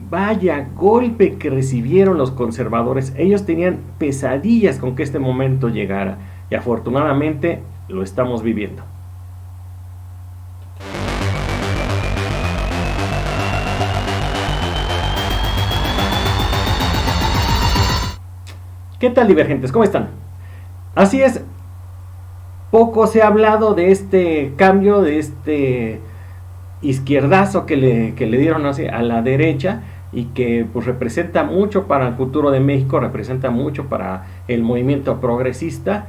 vaya golpe que recibieron los conservadores. Ellos tenían pesadillas con que este momento llegara y afortunadamente lo estamos viviendo. ¿Qué tal, divergentes? ¿Cómo están? Así es, poco se ha hablado de este cambio, de este izquierdazo que le dieron a la derecha y que pues representa mucho para el futuro de México, representa mucho para el movimiento progresista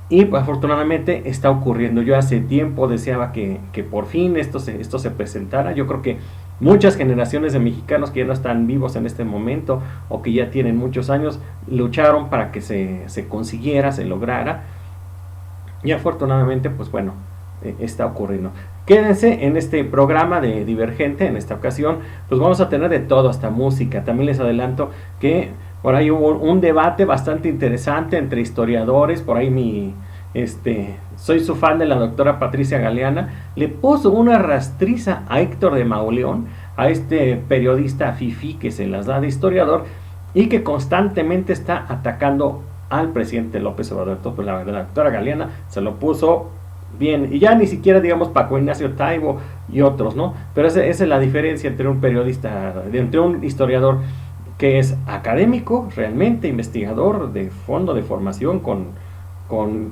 y pues, afortunadamente está ocurriendo. Yo hace tiempo deseaba que por fin esto se presentara. Yo creo que muchas generaciones de mexicanos que ya no están vivos en este momento o que ya tienen muchos años lucharon para que se consiguiera, se lograra y afortunadamente pues bueno, está ocurriendo. Quédense en este programa de Divergente. En esta ocasión pues vamos a tener de todo, hasta música. También les adelanto que por ahí hubo un debate bastante interesante entre historiadores. Por ahí soy su fan de la doctora Patricia Galeana, le puso una rastriza a Héctor de Mauleón, a este periodista fifí que se las da de historiador y que constantemente está atacando al presidente López Obrador. Entonces, pues, la doctora Galeana se lo puso bien, y ya ni siquiera digamos Paco Ignacio Taibo y otros, ¿no? Pero esa es la diferencia entre un periodista, entre un historiador que es académico, realmente investigador de fondo, de formación con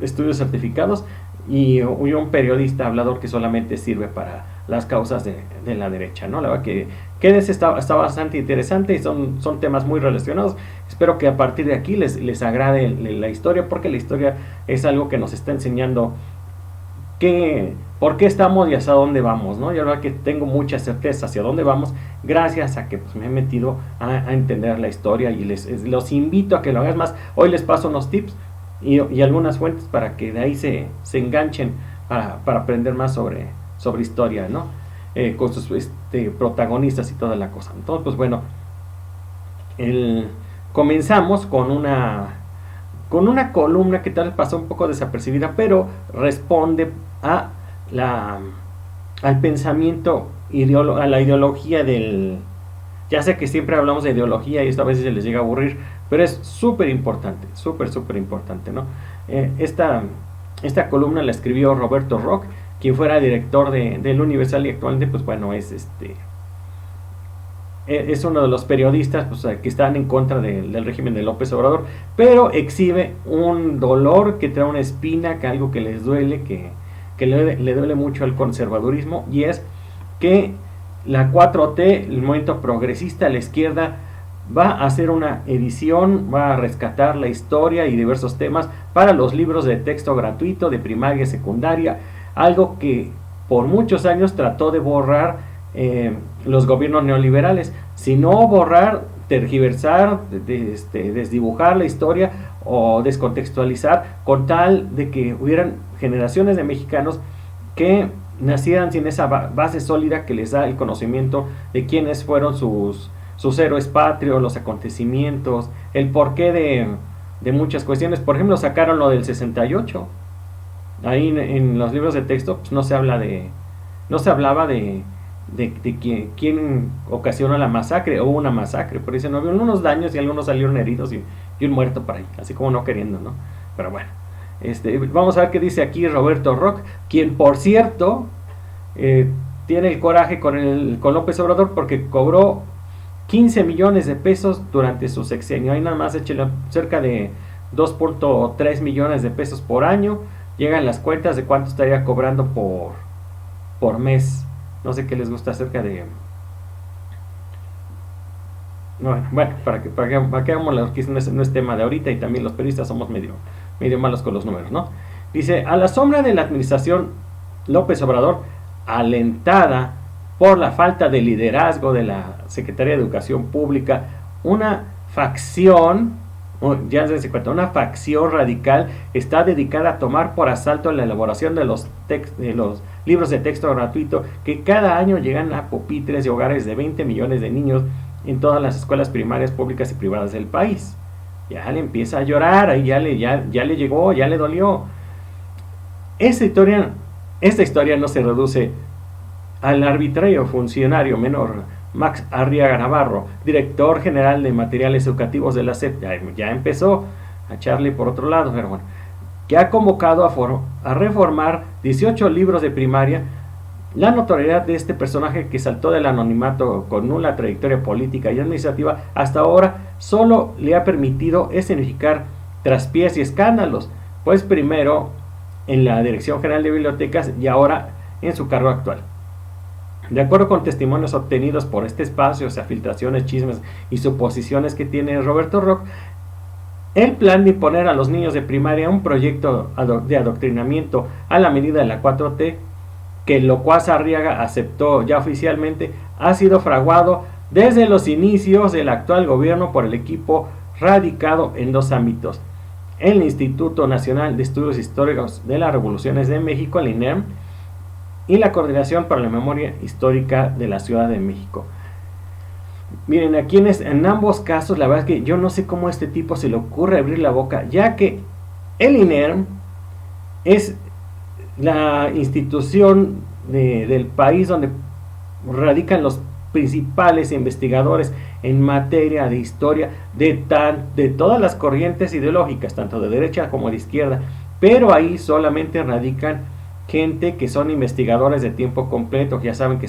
estudios certificados, y un periodista hablador que solamente sirve para las causas de la derecha, ¿no? La verdad que está bastante interesante y son temas muy relacionados. Espero que a partir de aquí les agrade la historia, porque la historia es algo que nos está enseñando por qué estamos y hacia dónde vamos, ¿no? Yo la verdad que tengo mucha certeza hacia dónde vamos gracias a que pues, me he metido a entender la historia, y los invito a que lo hagan. Más, hoy les paso unos tips y algunas fuentes para que de ahí se enganchen para aprender más sobre historia, ¿no? Con sus protagonistas y toda la cosa. Entonces, pues bueno, comenzamos con una columna que tal vez pasó un poco desapercibida, pero responde al pensamiento, a la ideología del... Ya sé que siempre hablamos de ideología y esto a veces se les llega a aburrir, pero es súper importante, súper importante, ¿no? Esta columna la escribió Roberto Roch, quien fuera director del Universal, y actualmente pues bueno es uno de los periodistas pues, que están en contra del régimen de López Obrador, pero exhibe un dolor que trae una espina, que algo que les duele, que le duele mucho al conservadurismo, y es que la 4T, el movimiento progresista, la izquierda, va a hacer una edición, va a rescatar la historia y diversos temas para los libros de texto gratuito de primaria y secundaria, algo que por muchos años trató de borrar los gobiernos neoliberales, si no borrar, tergiversar, desdibujar la historia o descontextualizar, con tal de que hubieran generaciones de mexicanos que nacieran sin esa base sólida que les da el conocimiento de quiénes fueron sus héroes patrios, los acontecimientos, el porqué de muchas cuestiones. Por ejemplo, sacaron lo del 68. Ahí en los libros de texto pues, no se hablaba de quién ocasionó la masacre o una masacre, por eso no había unos daños y algunos salieron heridos y un muerto por ahí, así como no queriendo, ¿no? Pero bueno, vamos a ver qué dice aquí Roberto Roch, quien por cierto tiene el coraje con López Obrador porque cobró 15 millones de pesos durante su sexenio. Ahí nada más échale cerca de 2.3 millones de pesos por año. Llegan las cuentas de cuánto estaría cobrando por mes. No sé qué les gusta acerca de... Bueno, para que hagamos la que no es tema de ahorita, y también los periodistas somos medio malos con los números, ¿no? Dice, a la sombra de la administración López Obrador, alentada por la falta de liderazgo de la Secretaría de Educación Pública, una facción radical está dedicada a tomar por asalto la elaboración de los libros de texto gratuito que cada año llegan a pupitres y hogares de 20 millones de niños en todas las escuelas primarias públicas y privadas del país. Ya le empieza a llorar, ahí ya le llegó, ya le dolió. Esta historia no se reduce al arbitrario funcionario menor Max Arriaga Navarro, director general de materiales educativos de la SEP, ya empezó a echarle por otro lado, pero bueno, que ha convocado a reformar 18 libros de primaria. La notoriedad de este personaje que saltó del anonimato con nula trayectoria política y administrativa hasta ahora solo le ha permitido escenificar traspiés y escándalos, pues primero en la Dirección General de Bibliotecas y ahora en su cargo actual. De acuerdo con testimonios obtenidos por este espacio, o sea, filtraciones, chismes y suposiciones que tiene Roberto Roch, el plan de imponer a los niños de primaria un proyecto de adoctrinamiento a la medida de la 4T, que Locuaz Arriaga aceptó ya oficialmente, ha sido fraguado desde los inicios del actual gobierno por el equipo radicado en dos ámbitos: el Instituto Nacional de Estudios Históricos de las Revoluciones de México, el INERM, y la Coordinación para la Memoria Histórica de la Ciudad de México. Miren, aquí en ambos casos, la verdad es que yo no sé cómo a este tipo se le ocurre abrir la boca, ya que el INERM es la institución del país donde radican los principales investigadores en materia de historia de todas las corrientes ideológicas, tanto de derecha como de izquierda, pero ahí solamente radican gente que son investigadores de tiempo completo, que ya saben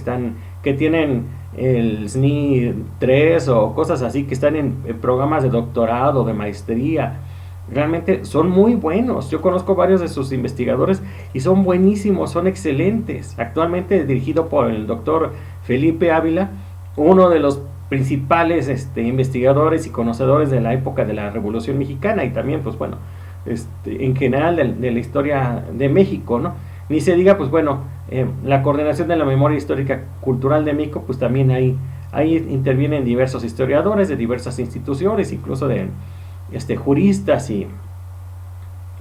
que tienen el SNI 3 o cosas así, que están en programas de doctorado, de maestría. Realmente son muy buenos. Yo conozco varios de sus investigadores y son buenísimos, son excelentes. Actualmente dirigido por el doctor Felipe Ávila, uno de los principales investigadores y conocedores de la época de la Revolución Mexicana y también, pues bueno, en general de la historia de México, ¿no? Ni se diga, pues bueno, la coordinación de la memoria histórica cultural de México, pues también ahí intervienen diversos historiadores de diversas instituciones, incluso de juristas, y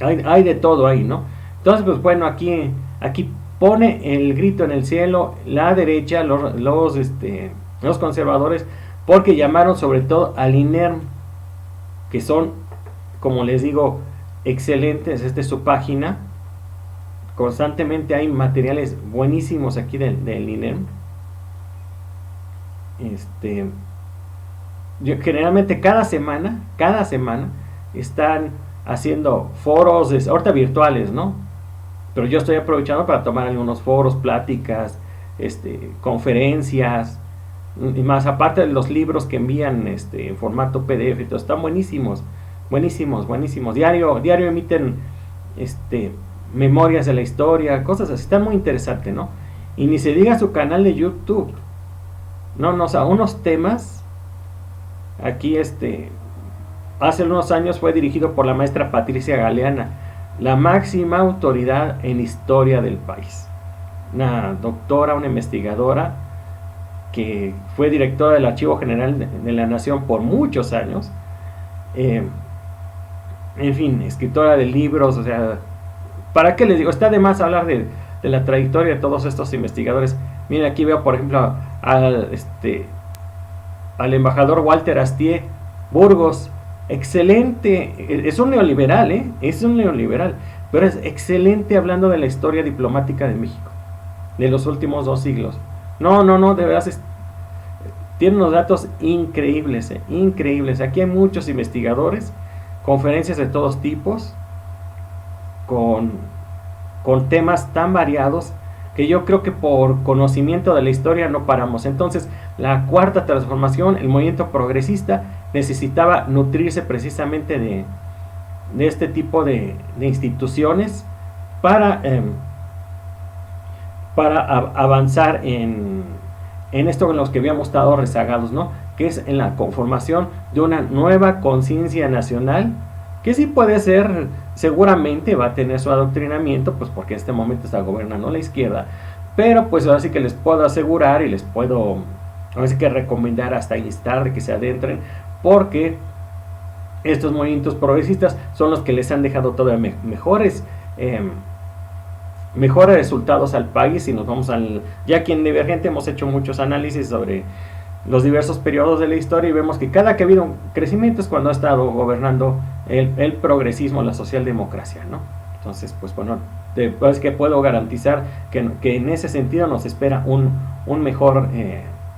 hay de todo ahí, ¿no? Entonces, pues bueno, aquí pone el grito en el cielo la derecha, los conservadores, porque llamaron sobre todo al INERM, que son, como les digo, excelentes. Esta es su página. Constantemente hay materiales buenísimos aquí del INERM. Generalmente cada semana están haciendo foros, ahorita virtuales, ¿no? Pero yo estoy aprovechando para tomar algunos foros, pláticas, conferencias, y más aparte de los libros que envían en formato PDF y todo. Están buenísimos. Diario emiten memorias de la historia, cosas así. Está muy interesante, ¿no? Y ni se diga su canal de YouTube. No, o sea, unos temas. Aquí hace unos años fue dirigido por la maestra Patricia Galeana, la máxima autoridad en historia del país. Una doctora, una investigadora que fue directora del Archivo General de la Nación por muchos años. En fin, escritora de libros. O sea, ¿para qué les digo? Está de más hablar de la trayectoria de todos estos investigadores. Miren, aquí veo, por ejemplo, al embajador Walter Astier Burgos. Excelente. Es un neoliberal, pero es excelente hablando de la historia diplomática de México, de los últimos 2 siglos. No, de verdad, tiene unos datos increíbles. Aquí hay muchos investigadores, conferencias de todos tipos, con temas tan variados que yo creo que por conocimiento de la historia no paramos. Entonces, la cuarta transformación, el movimiento progresista, necesitaba nutrirse precisamente de este tipo de instituciones para avanzar en esto en los que habíamos estado rezagados, ¿no? Que es en la conformación de una nueva conciencia nacional, que sí puede ser, seguramente va a tener su adoctrinamiento, pues porque en este momento está gobernando la izquierda, pero pues ahora sí que les puedo asegurar y les puedo ahora sí que recomendar, hasta instar de que se adentren, porque estos movimientos progresistas son los que les han dejado todavía mejores resultados al país. Y nos vamos ya aquí en Divergente hemos hecho muchos análisis sobre los diversos periodos de la historia y vemos que cada que ha habido un crecimiento es cuando ha estado gobernando el progresismo, la socialdemocracia, ¿no? Entonces, pues bueno, es que puedo garantizar que en ese sentido nos espera un mejor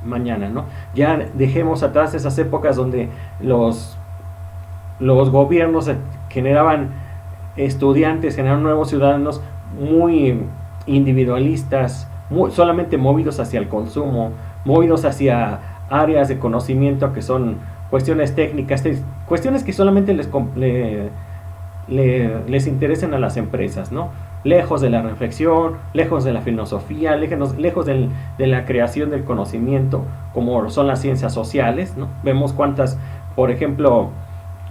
mañana, ¿no? Ya dejemos atrás esas épocas donde los gobiernos generaban estudiantes, generaron nuevos ciudadanos muy individualistas, solamente movidos hacia el consumo, movidos hacia áreas de conocimiento que son cuestiones técnicas, cuestiones que solamente les interesan a las empresas, ¿no? Lejos de la reflexión, lejos de la filosofía, lejos de la creación del conocimiento, como son las ciencias sociales, ¿no? Vemos cuántas, por ejemplo,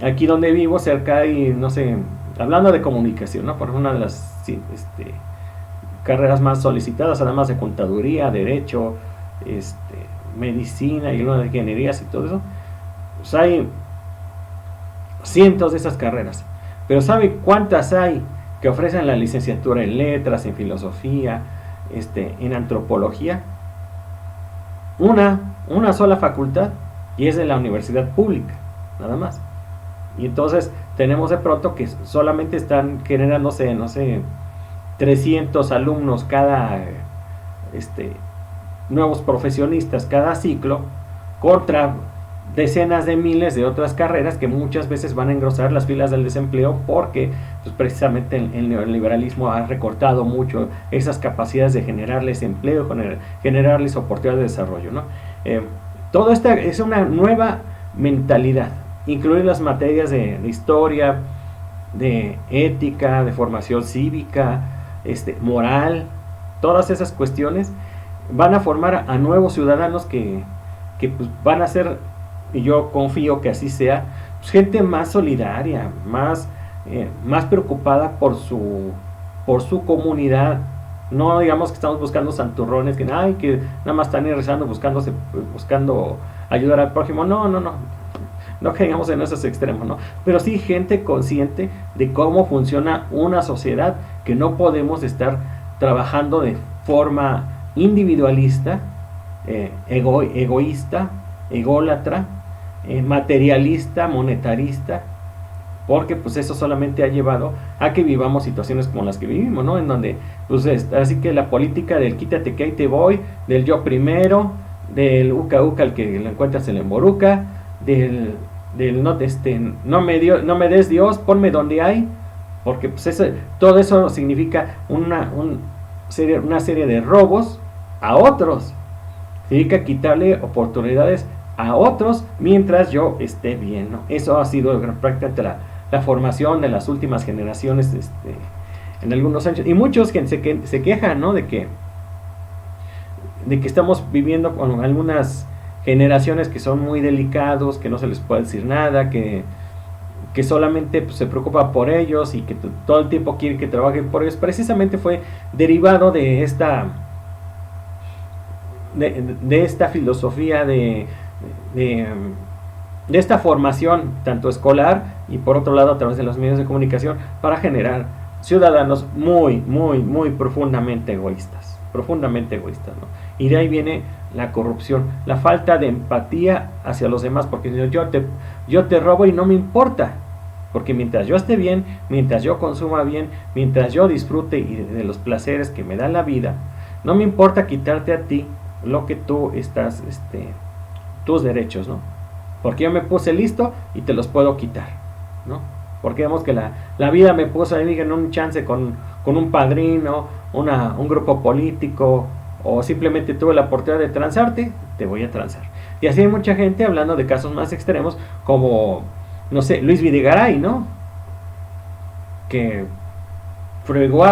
aquí donde vivo, cerca hay, no sé, hablando de comunicación, ¿no? Por una de las carreras más solicitadas, además de contaduría, derecho, medicina y una de ingenierías y todo eso, pues hay cientos de esas carreras. Pero ¿sabe cuántas hay que ofrecen la licenciatura en letras, en filosofía, en antropología? Una sola facultad, y es de la universidad pública, nada más. Y entonces tenemos de pronto que solamente están generándose, no sé, 300 alumnos cada, nuevos profesionistas cada ciclo, contra decenas de miles de otras carreras que muchas veces van a engrosar las filas del desempleo, porque pues, precisamente el neoliberalismo ha recortado mucho esas capacidades de generarles empleo, generarles oportunidades de desarrollo, ¿no? Todo esto es una nueva mentalidad, incluir las materias de historia, de ética, de formación cívica, moral, todas esas cuestiones van a formar a nuevos ciudadanos que pues, van a ser, y yo confío que así sea, pues, gente más solidaria, más preocupada por su comunidad. No digamos que estamos buscando santurrones que nada más están rezando buscando ayudar al prójimo. No caigamos en esos extremos, ¿no? Pero sí gente consciente de cómo funciona una sociedad, que no podemos estar trabajando de forma individualista, egoísta, ególatra, materialista, monetarista, porque pues eso solamente ha llevado a que vivamos situaciones como las que vivimos, ¿no? En donde, pues así que la política del quítate que ahí te voy, del yo primero, del uca uca al que lo encuentras en la emboruca, del no me des Dios, ponme donde hay, porque pues todo eso significa una serie de robos a otros, significa quitarle oportunidades a otros mientras yo esté bien, ¿no? Eso ha sido prácticamente la formación de las últimas generaciones en algunos años, y muchos que se quejan, ¿no? de que estamos viviendo con algunas generaciones que son muy delicados, que no se les puede decir nada, que solamente pues, se preocupa por ellos y que todo el tiempo quiere que trabajen por ellos. Precisamente fue derivado de esta filosofía de esta formación tanto escolar y por otro lado a través de los medios de comunicación, para generar ciudadanos muy profundamente egoístas, ¿no? Y de ahí viene la corrupción, la falta de empatía hacia los demás, porque yo te robo y no me importa, porque mientras yo esté bien, mientras yo consuma bien, mientras yo disfrute de los placeres que me da la vida, no me importa quitarte a ti lo que tú estás, tus derechos, ¿no? Porque yo me puse listo y te los puedo quitar, ¿no? Porque vemos que la vida me puso ahí en un chance con un padrino, un grupo político, o simplemente tuve la oportunidad de transarte, te voy a transar. Y así hay mucha gente, hablando de casos más extremos, como, no sé, Luis Videgaray, ¿no? Que fregó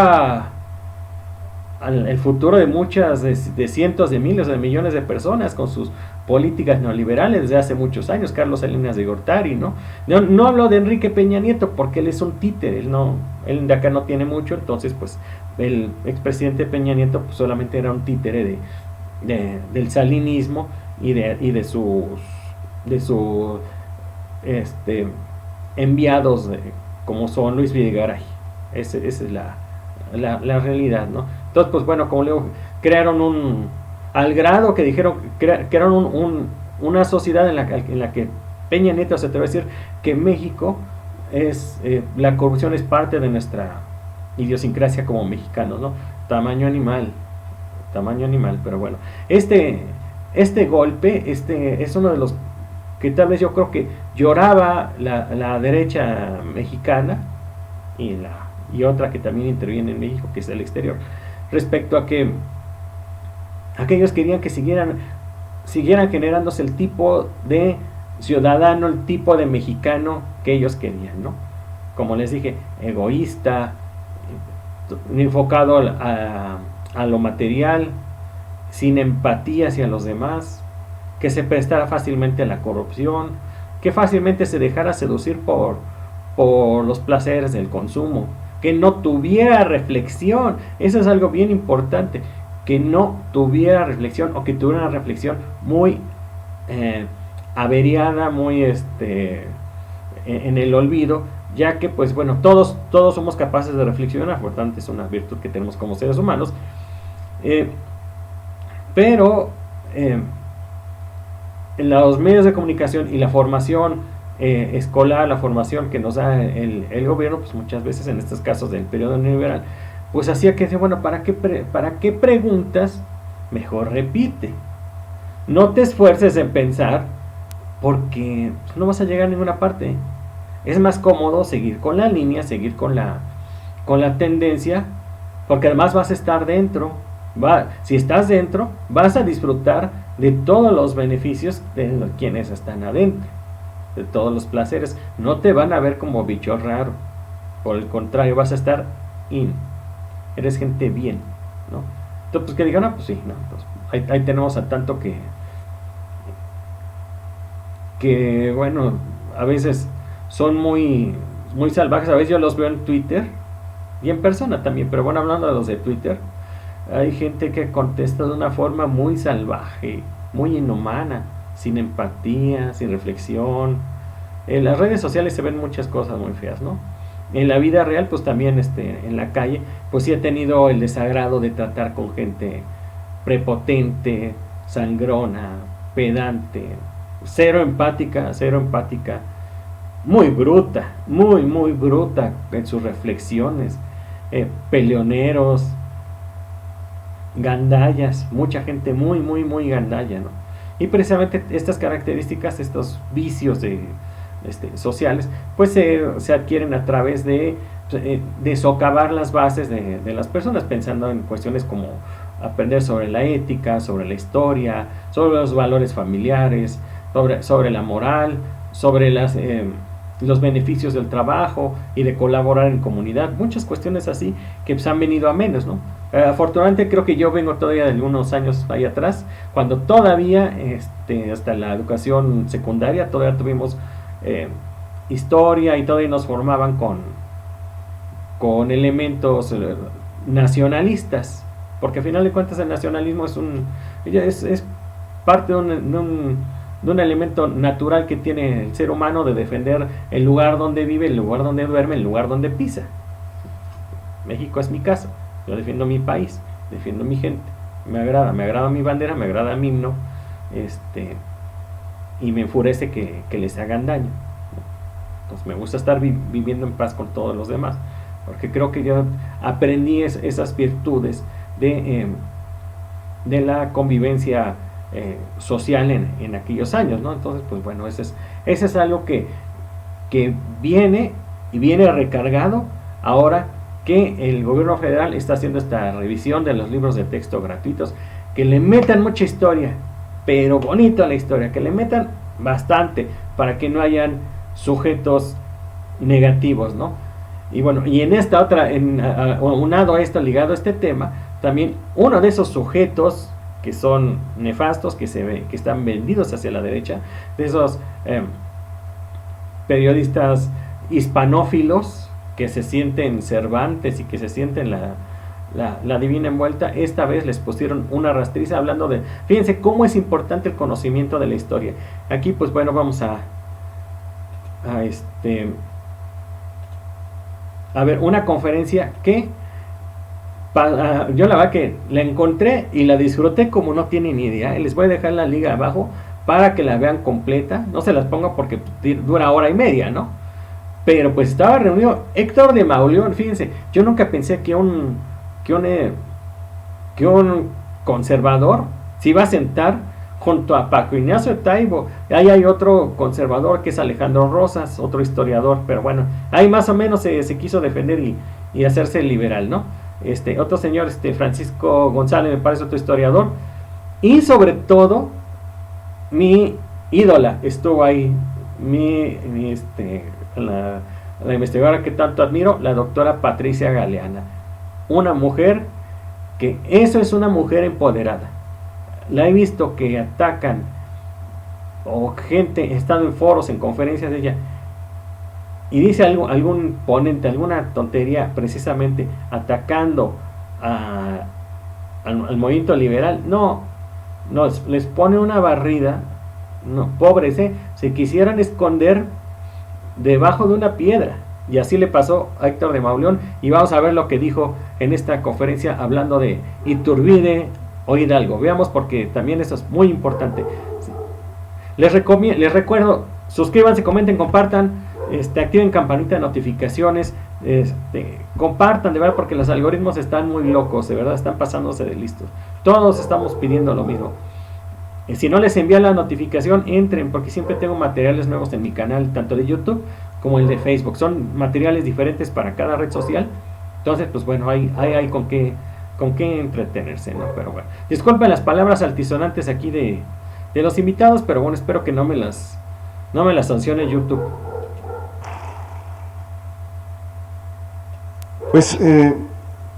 el futuro de cientos de miles de millones de personas con sus políticas neoliberales desde hace muchos años. Carlos Salinas de Gortari, ¿no? No hablo de Enrique Peña Nieto porque él es un títere, él de acá no tiene mucho, entonces pues el expresidente Peña Nieto pues, solamente era un títere del salinismo y de sus enviados como son Luis Videgaray. Esa es la realidad, ¿no? Entonces pues bueno, como le digo, crearon al grado que dijeron, crearon una sociedad en la que Peña Nieto se atreve a decir que México es, la corrupción es parte de nuestra idiosincrasia como mexicanos, ¿no? Tamaño animal, pero bueno, este este golpe, es uno de los que tal vez yo creo que lloraba la derecha mexicana y otra que también interviene en México, que es el exterior, respecto a que aquellos querían que siguieran generándose el tipo de ciudadano, el tipo de mexicano que ellos querían, ¿no? Como les dije, egoísta, enfocado a lo material, sin empatía hacia los demás, que se prestara fácilmente a la corrupción, que fácilmente se dejara seducir por los placeres del consumo, que no tuviera reflexión. Eso es algo bien importante, que no tuviera reflexión, o que tuviera una reflexión muy averiada, muy en el olvido, ya que pues bueno, todos somos capaces de reflexionar, por tanto es una virtud que tenemos como seres humanos, pero en los medios de comunicación y la formación escolar, la formación que nos da el gobierno, pues muchas veces en estos casos del periodo neoliberal, pues hacía que decía, bueno, ¿para qué preguntas? Mejor repite. No te esfuerces en pensar, porque no vas a llegar a ninguna parte. Es más cómodo seguir con la línea, seguir con la tendencia, porque además vas a estar dentro. Si estás dentro, vas a disfrutar de todos los beneficios de quienes están adentro, de todos los placeres. No te van a ver como bicho raro, por el contrario, vas a estar eres gente bien, ¿no? Entonces, pues que digan, no, pues sí, no, pues, ahí tenemos a tanto que bueno, a veces son muy salvajes. A veces yo los veo en Twitter y en persona también, pero bueno, hablando de los de Twitter, hay gente que contesta de una forma muy salvaje, muy inhumana, sin empatía, sin reflexión. En las redes sociales se ven muchas cosas muy feas, ¿no? En la vida real, pues también en la calle, pues sí he tenido el desagrado de tratar con gente prepotente, sangrona, pedante, cero empática, muy bruta en sus reflexiones, peleoneros, gandallas, mucha gente muy gandalla, ¿no? Y precisamente estas características, estos vicios sociales, pues se adquieren a través de socavar las bases de las personas, pensando en cuestiones como aprender sobre la ética, sobre la historia, sobre los valores familiares, sobre la moral, sobre los beneficios del trabajo y de colaborar en comunidad, muchas cuestiones así que pues han venido a menos, ¿no? Afortunadamente creo que yo vengo todavía de algunos años ahí atrás, cuando todavía hasta la educación secundaria todavía tuvimos historia, y todavía nos formaban con elementos nacionalistas, porque al final de cuentas el nacionalismo es parte de un elemento natural que tiene el ser humano, de defender el lugar donde vive, el lugar donde duerme, el lugar donde pisa. México es mi casa, yo defiendo mi país, defiendo mi gente, me agrada mi bandera, me agrada mi himno, y me enfurece que les hagan daño. Entonces me gusta estar viviendo en paz con todos los demás, porque creo que yo aprendí esas virtudes de la convivencia social en aquellos años, ¿no? Entonces, pues bueno, ese es algo que viene recargado ahora que el gobierno federal está haciendo esta revisión de los libros de texto gratuitos, que le metan mucha historia, pero bonito la historia, que le metan bastante para que no hayan sujetos negativos, ¿no? Y bueno, y en esta otra, unado a esto, ligado a este tema, también uno de esos sujetos que son nefastos, que están vendidos hacia la derecha, de esos periodistas hispanófilos que se sienten Cervantes y que se sienten la divina envuelta, esta vez les pusieron una rastriza hablando de, fíjense cómo es importante el conocimiento de la historia. Aquí pues bueno, vamos a ver una conferencia que yo la verdad que la encontré y la disfruté como no tienen ni idea. Les voy a dejar la liga abajo para que la vean completa, no se las pongo porque dura hora y media, ¿no? Pero pues estaba reunido Héctor de Mauleón. Fíjense, yo nunca pensé que un conservador se iba a sentar junto a Paco Ignacio Taibo. Ahí hay otro conservador que es Alejandro Rosas, otro historiador, pero bueno, ahí más o menos se quiso defender y hacerse liberal, ¿no? Otro señor, Francisco González, me parece otro historiador, y sobre todo mi ídola estuvo ahí, la investigadora que tanto admiro, la doctora Patricia Galeana, una mujer que eso es una mujer empoderada. La he visto que atacan, o gente, he estado en foros, en conferencias de ella, y dice algún ponente, alguna tontería, precisamente atacando al movimiento liberal. No, les pone una barrida. No, pobres, se quisieran esconder debajo de una piedra. Y así le pasó a Héctor de Mauleón. Y vamos a ver lo que dijo en esta conferencia hablando de Iturbide o Hidalgo. Veamos, porque también eso es muy importante. Les recuerdo, suscríbanse, comenten, compartan, activen campanita de notificaciones, compartan, de verdad, porque los algoritmos están muy locos, de verdad, están pasándose de listos. Todos estamos pidiendo lo mismo. Si no les envía la notificación, entren, porque siempre tengo materiales nuevos en mi canal, tanto de YouTube como el de Facebook. Son materiales diferentes para cada red social. Entonces, pues bueno, hay con qué entretenerse, ¿no? Pero bueno, disculpen las palabras altisonantes aquí de los invitados, pero bueno, espero que no me las sancione YouTube. Pues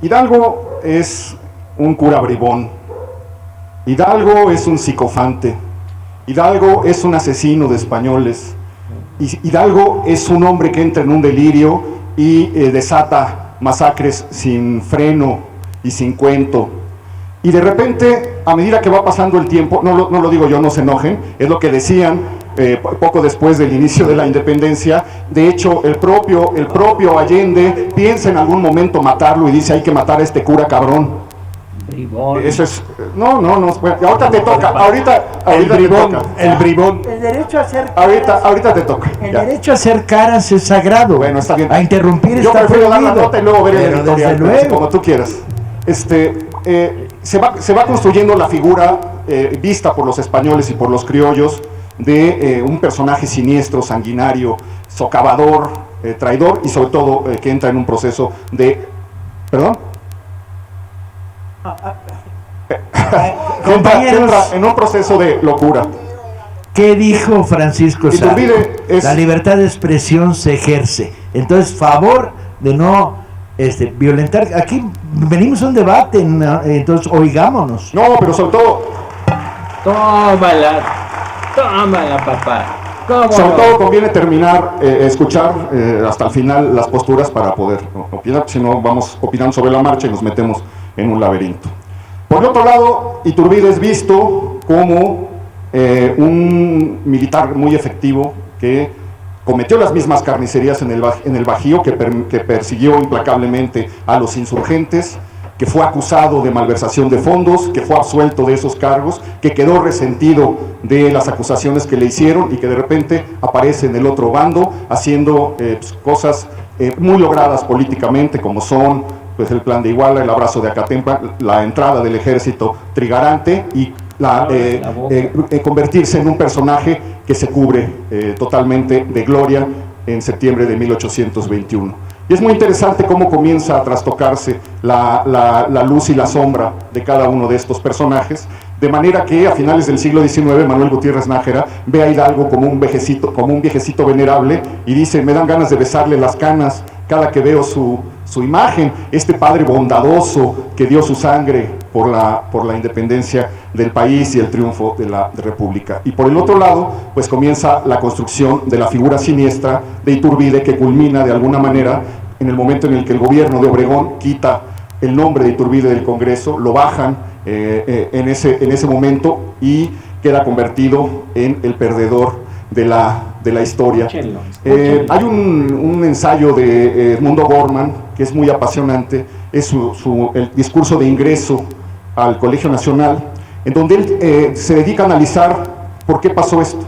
Hidalgo es un cura bribón. Hidalgo es un psicofante. Hidalgo es un asesino de españoles. Hidalgo es un hombre que entra en un delirio y desata masacres sin freno y sin cuento. Y de repente, a medida que va pasando el tiempo, no lo digo yo, no se enojen, es lo que decían poco después del inicio de la independencia. De hecho, el propio Allende piensa en algún momento matarlo y dice: hay que matar a este cura cabrón. Bribón. Eso es, no, bueno, ahorita te toca, ahorita bribón, te toca. el bribón. El derecho a hacer caras, ahorita te toca. El derecho a hacer caras es sagrado. Bueno, está bien. A interrumpir yo está prefiero dar la prohibido. nota y luego ver el Pero editorial, desde luego. como tú quieras. Se va construyendo la figura vista por los españoles y por los criollos de un personaje siniestro, sanguinario, socavador, traidor, y sobre todo que entra en un proceso de... ¿Perdón? Compañeros, entra en un proceso de locura. ¿qué dijo Francisco Sá? La libertad de expresión se ejerce. Entonces, favor de no violentar. Aquí venimos a un debate, ¿no? Entonces oigámonos. No, pero sobre todo... Tómala, papá. Sobre todo conviene terminar, escuchar hasta el final las posturas para poder opinar, si no vamos opinando sobre la marcha y nos metemos en un laberinto. Por otro lado, Iturbide es visto como un militar muy efectivo que cometió las mismas carnicerías en el Bajío, que persiguió implacablemente a los insurgentes, que fue acusado de malversación de fondos, que fue absuelto de esos cargos, que quedó resentido de las acusaciones que le hicieron y que de repente aparece en el otro bando haciendo cosas muy logradas políticamente, como son pues el plan de Iguala, el abrazo de Acatempa, la entrada del ejército trigarante y convertirse en un personaje que se cubre totalmente de gloria en septiembre de 1821. Y es muy interesante cómo comienza a trastocarse la luz y la sombra de cada uno de estos personajes, de manera que a finales del siglo XIX Manuel Gutiérrez Nájera ve a Hidalgo como un viejecito venerable y dice: me dan ganas de besarle las canas cada que veo su imagen, este padre bondadoso que dio su sangre por la independencia del país y el triunfo de la República. Y por el otro lado, pues comienza la construcción de la figura siniestra de Iturbide, que culmina de alguna manera en el momento en el que el gobierno de Obregón quita el nombre de Iturbide del Congreso, lo bajan en ese momento y queda convertido en el perdedor de la historia. Hay un ensayo de Edmundo Gorman que es muy apasionante, es el discurso de ingreso al Colegio Nacional, en donde él se dedica a analizar por qué pasó esto.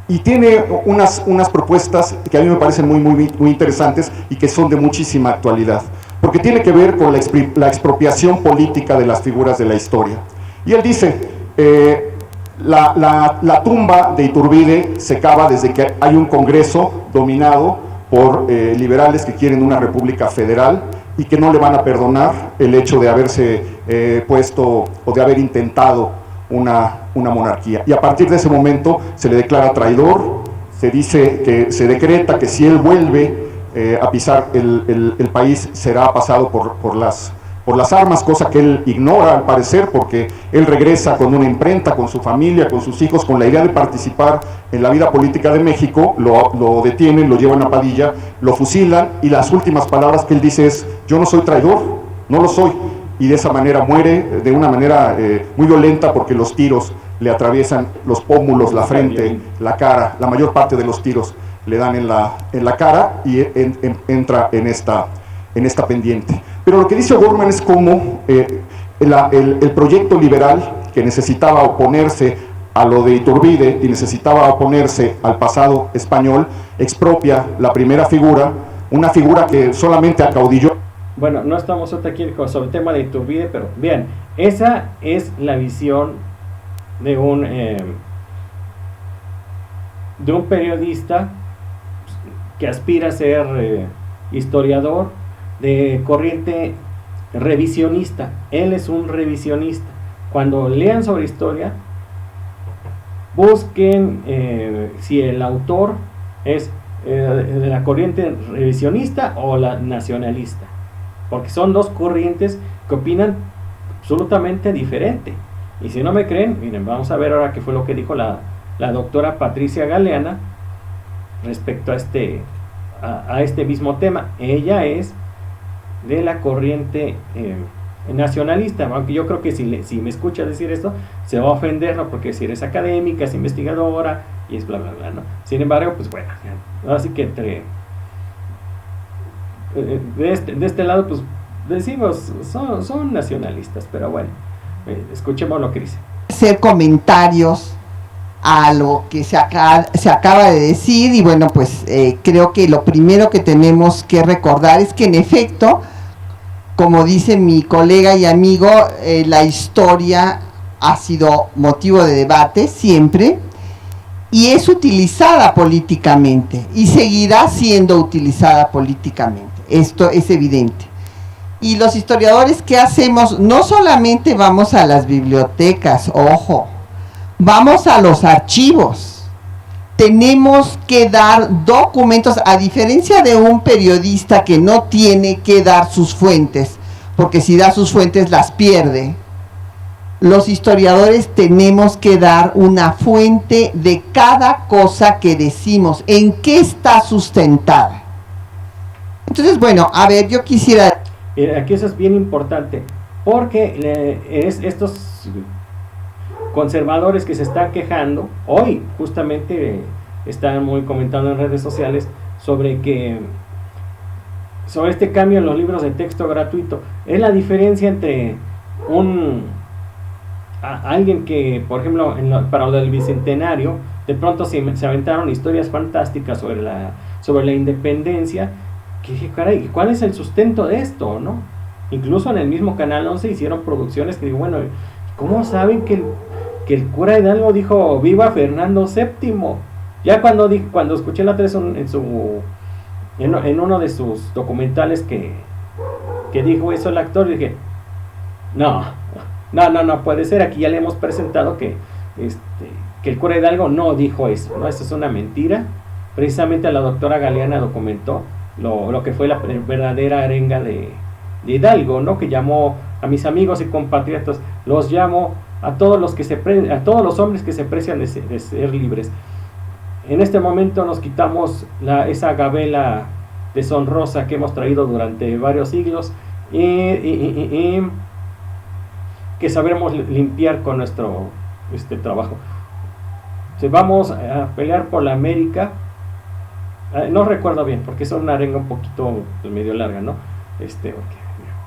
Y tiene unas propuestas que a mí me parecen muy interesantes y que son de muchísima actualidad, porque tiene que ver con la expropiación política de las figuras de la historia. Y él dice, La tumba de Iturbide se cava desde que hay un Congreso dominado por liberales que quieren una república federal y que no le van a perdonar el hecho de haberse puesto o de haber intentado una monarquía. Y a partir de ese momento se le declara traidor, se dice que se decreta que si él vuelve a pisar el país será pasado por las armas, cosa que él ignora al parecer, porque él regresa con una imprenta, con su familia, con sus hijos, con la idea de participar en la vida política de México. Lo detienen, lo llevan a Padilla, lo fusilan, y las últimas palabras que él dice es: yo no soy traidor, no lo soy, y de esa manera muere, de una manera muy violenta, porque los tiros le atraviesan los pómulos, la frente, la cara. La mayor parte de los tiros le dan en la cara, y entra en esta pendiente. Pero lo que dice O'Gorman es cómo el proyecto liberal, que necesitaba oponerse a lo de Iturbide y necesitaba oponerse al pasado español, expropia la primera figura, una figura que solamente acaudilló. Bueno, no estamos aquí sobre el tema de Iturbide, pero bien, esa es la visión de un periodista que aspira a ser historiador, de corriente revisionista. Él es un revisionista. Cuando lean sobre historia, busquen si el autor es de la corriente revisionista o la nacionalista, porque son dos corrientes que opinan absolutamente diferente. Y si no me creen, miren, vamos a ver ahora qué fue lo que dijo la doctora Patricia Galeana respecto a este mismo tema. Ella es de la corriente nacionalista, aunque yo creo que si me escucha decir esto se va a ofender, ¿no? Porque si eres académica, es investigadora y es bla bla bla, ¿no? Sin embargo, pues bueno, así que de este lado pues decimos son nacionalistas, pero bueno, escuchemos lo que dice. Hacer comentarios a lo que se acaba de decir, y bueno, pues creo que lo primero que tenemos que recordar es que en efecto, como dice mi colega y amigo, la historia ha sido motivo de debate siempre y es utilizada políticamente y seguirá siendo utilizada políticamente. Esto es evidente. Y los historiadores, ¿qué hacemos? No solamente vamos a las bibliotecas, ojo, vamos a los archivos. Tenemos que dar documentos, a diferencia de un periodista que no tiene que dar sus fuentes, porque si da sus fuentes las pierde. Los historiadores tenemos que dar una fuente de cada cosa que decimos, en qué está sustentada. Entonces, bueno, a ver, yo quisiera... Aquí eso es bien importante, porque estos conservadores que se están quejando, hoy justamente están muy comentando en redes sociales sobre este cambio en los libros de texto gratuito. Es la diferencia entre alguien que, por ejemplo, para lo del Bicentenario, de pronto se aventaron historias fantásticas sobre la independencia, que dije, caray, ¿cuál es el sustento de esto, no? Incluso en el mismo Canal 11 hicieron producciones que digo, bueno, ¿cómo saben que el cura Hidalgo dijo viva Fernando VII? Ya cuando escuché la tres en uno de sus documentales que dijo eso el actor, dije, no puede ser. Aquí ya le hemos presentado que el cura Hidalgo no dijo eso, ¿no? Eso es una mentira. Precisamente la doctora Galeana documentó lo que fue la verdadera arenga de Hidalgo, ¿no? Que llamó a mis amigos y compatriotas, los llamo a todos los hombres que se precian de ser libres. En este momento nos quitamos esa gabela deshonrosa que hemos traído durante varios siglos y que sabremos limpiar con nuestro trabajo. Vamos a pelear por la América. No recuerdo bien, porque es una arenga un poquito medio larga, ¿no?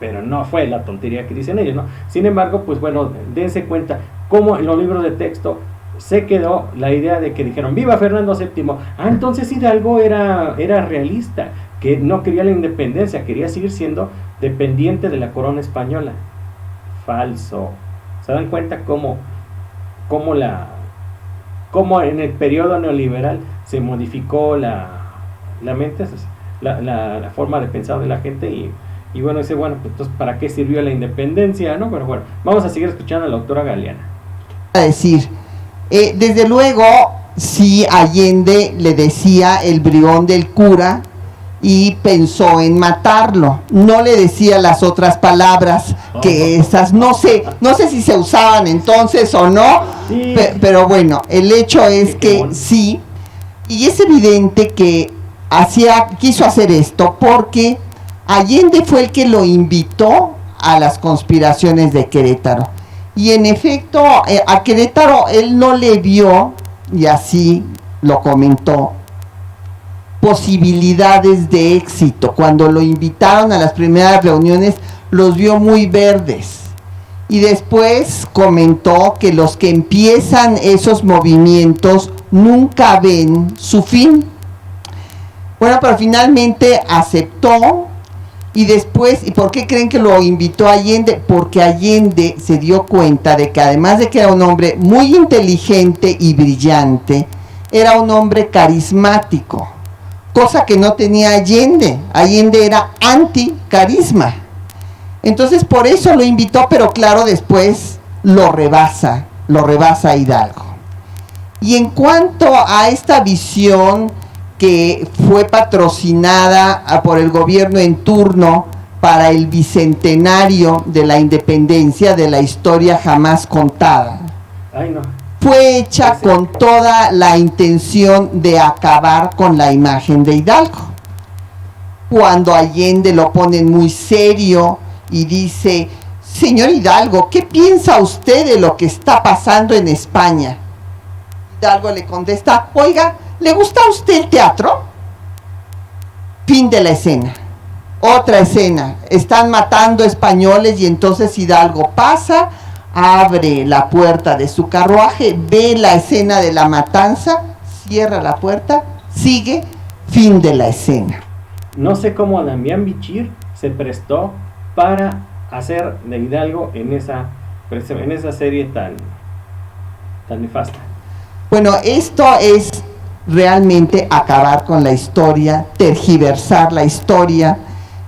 Pero no fue la tontería que dicen ellos, ¿no? Sin embargo, pues bueno, dense cuenta cómo en los libros de texto se quedó la idea de que dijeron viva Fernando VII. Entonces Hidalgo era realista, que no quería la independencia, quería seguir siendo dependiente de la corona española. Falso. ¿Se dan cuenta cómo cómo en el periodo neoliberal se modificó la mente, la forma de pensar de la gente y bueno, dice, bueno, pues entonces, ¿para qué sirvió la independencia, no? Pero bueno, vamos a seguir escuchando a la doctora Galeana. A decir, desde luego, sí, Allende le decía el bribón del cura y pensó en matarlo. No le decía las otras palabras, que esas no sé si se usaban entonces o no, sí. Pero bueno, el hecho es que bueno. Sí, y es evidente que quiso hacer esto porque Allende fue el que lo invitó a las conspiraciones de Querétaro. Y en efecto, a Querétaro él no le vio, y así lo comentó, posibilidades de éxito. Cuando lo invitaron a las primeras reuniones, los vio muy verdes. Y después comentó que los que empiezan esos movimientos nunca ven su fin. Bueno, pero finalmente aceptó. Y después, ¿y por qué creen que lo invitó Allende? Porque Allende se dio cuenta de que además de que era un hombre muy inteligente y brillante, era un hombre carismático, cosa que no tenía Allende. Allende era anti-carisma. Entonces por eso lo invitó, pero claro, después lo rebasa Hidalgo. Y en cuanto a esta visión que fue patrocinada por el gobierno en turno para el bicentenario de la independencia, de la historia jamás contada. Ay, no. Fue hecha con toda la intención de acabar con la imagen de Hidalgo. Cuando Allende lo ponen muy serio y dice, señor Hidalgo, ¿qué piensa usted de lo que está pasando en España? Hidalgo le contesta, oiga, ¿le gusta a usted el teatro? Fin de la escena. Otra escena. Están matando españoles y entonces Hidalgo pasa, abre la puerta de su carruaje, ve la escena de la matanza, cierra la puerta, sigue, fin de la escena. No sé cómo Damián Bichir se prestó para hacer de Hidalgo en esa serie tan nefasta. Bueno, esto es realmente acabar con la historia, tergiversar la historia.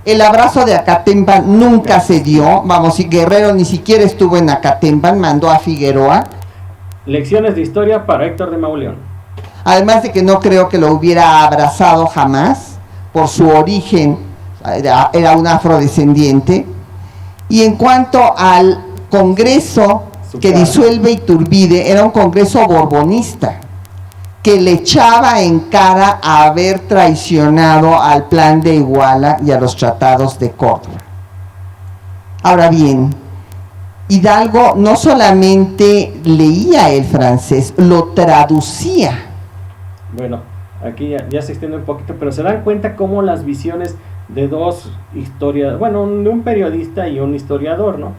El abrazo de Acatempan nunca se dio, vamos, y Guerrero ni siquiera estuvo en Acatempan, mandó a Figueroa. Lecciones de historia para Héctor de Mauleón. Además de que no creo que lo hubiera abrazado jamás, por su origen, era un afrodescendiente. Y en cuanto al Congreso que disuelve Iturbide, era un Congreso borbonista, que le echaba en cara a haber traicionado al Plan de Iguala y a los tratados de Córdoba. Ahora bien, Hidalgo no solamente leía el francés, lo traducía. Bueno, aquí ya se extiende un poquito, pero se dan cuenta cómo las visiones de dos historiadores, bueno, de un periodista y un historiador, ¿no?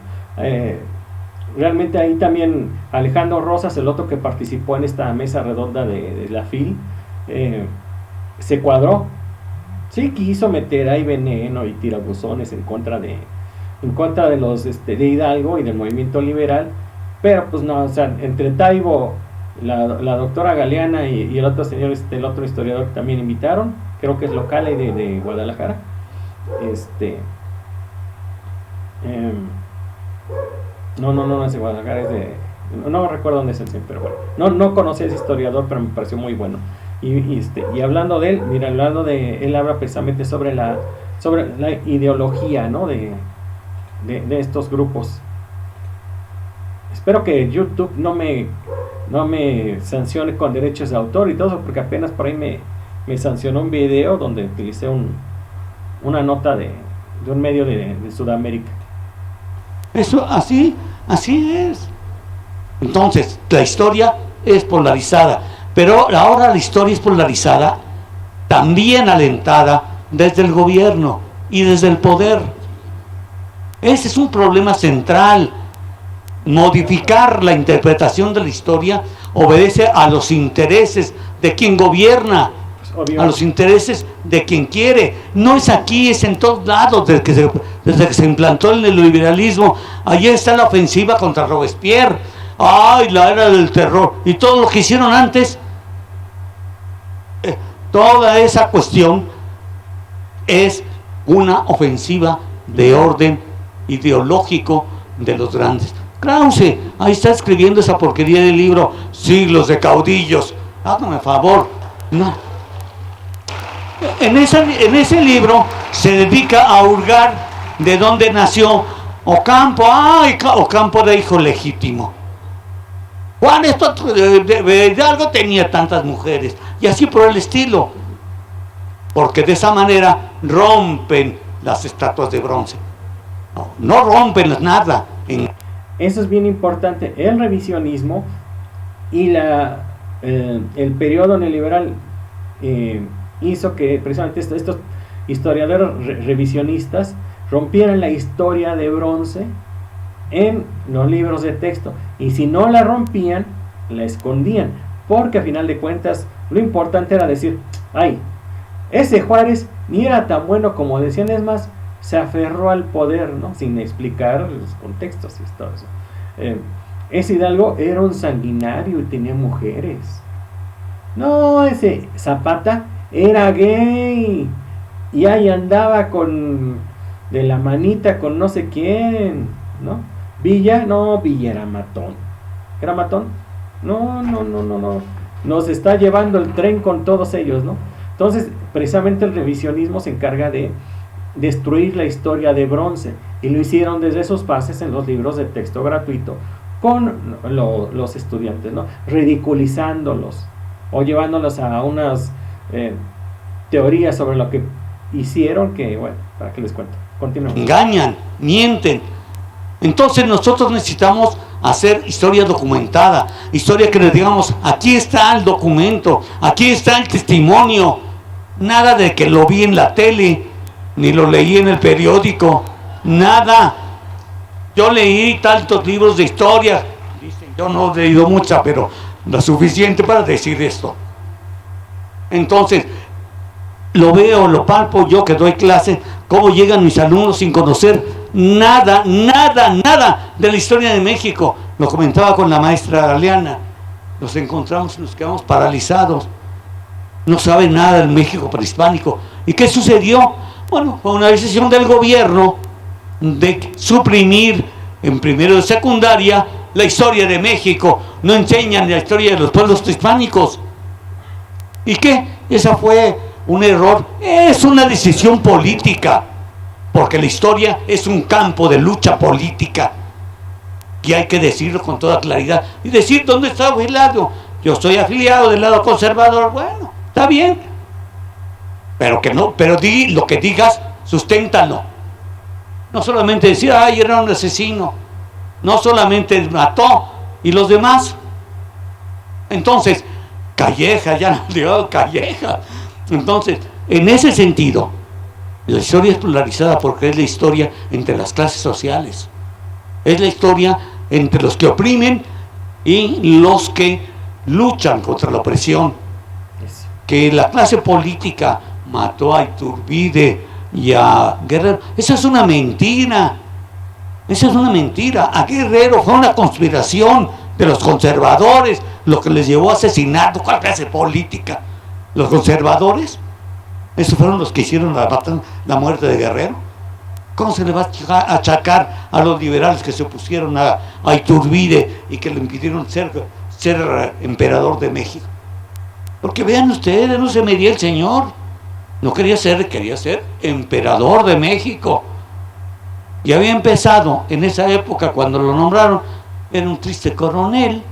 Realmente ahí también Alejandro Rosas, el otro que participó en esta mesa redonda de la FIL, se cuadró. Sí quiso meter ahí veneno y tirabuzones en contra de los de Hidalgo y del movimiento liberal, pero pues no, o sea, entre Taibo, la doctora Galeana y el otro señor, el otro historiador que también invitaron, creo que es local de Guadalajara, no es de Guadalajara, es de, no recuerdo dónde es el pero bueno, no conocí a ese historiador, pero me pareció muy bueno. Y hablando de él, mira, él habla precisamente sobre la ideología, ¿no? de estos grupos. Espero que YouTube no me sancione con derechos de autor y todo eso, porque apenas por ahí me sancionó un video donde utilicé una nota de un medio de Sudamérica. Eso así es. Entonces, la historia es polarizada, pero ahora la historia es polarizada también alentada desde el gobierno y desde el poder. Ese es un problema central. Modificar la interpretación de la historia obedece a los intereses de quien gobierna, a los intereses de quien quiere. No es aquí, es en todos lados. Desde que se implantó el neoliberalismo, allí está la ofensiva contra Robespierre, ¡ay, la era del terror! Y todo lo que hicieron antes, toda esa cuestión es una ofensiva de orden ideológico de los grandes. Krause, ahí está escribiendo esa porquería del libro, Siglos de Caudillos. Hágame favor. No. En ese libro se dedica a hurgar de dónde nació Ocampo. ¡Ay, Ocampo era hijo legítimo! Juan de Hidalgo tenía tantas mujeres, y así por el estilo, porque de esa manera rompen las estatuas de bronce. No rompen nada. Eso es bien importante. El revisionismo y el periodo neoliberal hizo que precisamente estos historiadores revisionistas rompieran la historia de bronce en los libros de texto, y si no la rompían, la escondían, porque a final de cuentas lo importante era decir, ay, ese Juárez ni era tan bueno como decían, es más, se aferró al poder, ¿no? Sin explicar los contextos y todo eso. Ese Hidalgo era un sanguinario y tenía mujeres. No, ese Zapata era gay y ahí andaba de la manita con no sé quién, ¿no? Villa era matón. ¿Era matón? No. Nos está llevando el tren con todos ellos, ¿no? Entonces, precisamente el revisionismo se encarga de destruir la historia de bronce, y lo hicieron desde esos pases en los libros de texto gratuito con los estudiantes, ¿no? Ridiculizándolos o llevándolos a unas teorías sobre lo que hicieron, que bueno, para que les cuento. Continuamos. Engañan, mienten. Entonces nosotros necesitamos hacer historia documentada, historia que les digamos, aquí está el documento, aquí está el testimonio. Nada de que lo vi en la tele, ni lo leí en el periódico, nada. Yo leí tantos libros de historia, dicen, yo no he leído mucha, pero lo suficiente para decir esto. Entonces, lo veo, lo palpo yo que doy clase, cómo llegan mis alumnos sin conocer nada de la historia de México. Lo comentaba con la maestra Galeana, nos encontramos y nos quedamos paralizados. No saben nada del México prehispánico. ¿Y qué sucedió? Bueno, fue una decisión del gobierno de suprimir en primero de secundaria la historia de México. No enseñan la historia de los pueblos prehispánicos. ¿Y qué? Esa fue un error. Es una decisión política, porque la historia es un campo de lucha política, y hay que decirlo con toda claridad y decir dónde está el lado. Yo estoy afiliado del lado conservador. Bueno, está bien, pero que no, pero di lo que digas, susténtalo. No solamente decir, ay, era un asesino, no solamente mató, y los demás. Entonces, Calleja, ya no digo Calleja. Entonces, en ese sentido, la historia es polarizada porque es la historia entre las clases sociales, es la historia entre los que oprimen y los que luchan contra la opresión. Que la clase política mató a Iturbide y a Guerrero, esa es una mentira. Esa es una mentira. A Guerrero fue una conspiración de los conservadores lo que les llevó a asesinar. ¿Cuál clase política? Los conservadores, esos fueron los que hicieron la muerte de Guerrero. ¿Cómo se le va a achacar a los liberales que se opusieron a Iturbide y que le impidieron ser emperador de México? Porque vean ustedes, no se medía el señor. No quería ser emperador de México. Y había empezado en esa época, cuando lo nombraron, era un triste coronel.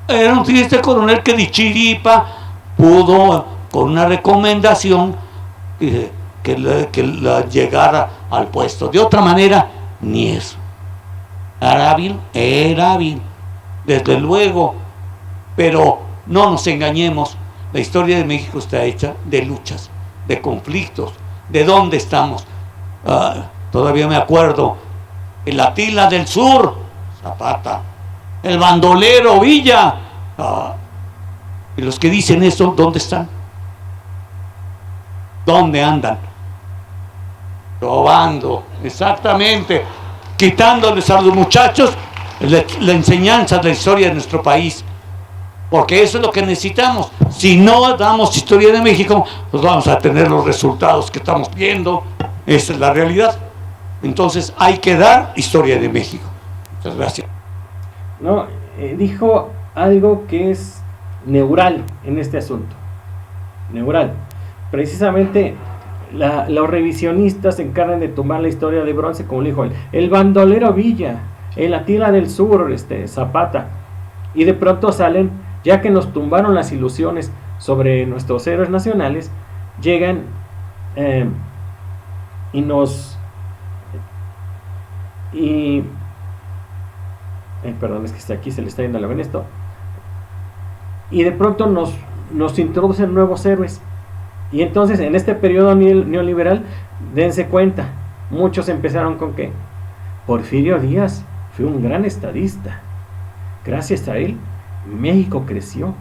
Era un triste coronel que de chiripa pudo, con una recomendación, que la llegara al puesto. De otra manera, ni eso. Era hábil, desde luego, pero no nos engañemos, la historia de México está hecha de luchas, de conflictos, de dónde estamos. Todavía me acuerdo, el Atila del Sur, Zapata, el bandolero Villa, y los que dicen eso, ¿dónde están? ¿Dónde andan? Robando, exactamente, quitándoles a los muchachos la enseñanza de la historia de nuestro país, porque eso es lo que necesitamos. Si no damos historia de México, pues vamos a tener los resultados que estamos viendo. Esa es la realidad. Entonces hay que dar historia de México. Muchas gracias. No, dijo algo que es neural en este asunto. Neural. Precisamente los revisionistas se encargan de tumbar la historia de bronce, como le dijo el bandolero Villa, el Atila del Sur, Zapata, y de pronto salen, ya que nos tumbaron las ilusiones sobre nuestros héroes nacionales, llegan perdón, es que aquí se le está yendo la vena esto, y de pronto nos introducen nuevos héroes. Y entonces en este periodo neoliberal, dense cuenta, muchos empezaron con que Porfirio Díaz fue un gran estadista, gracias a él México creció,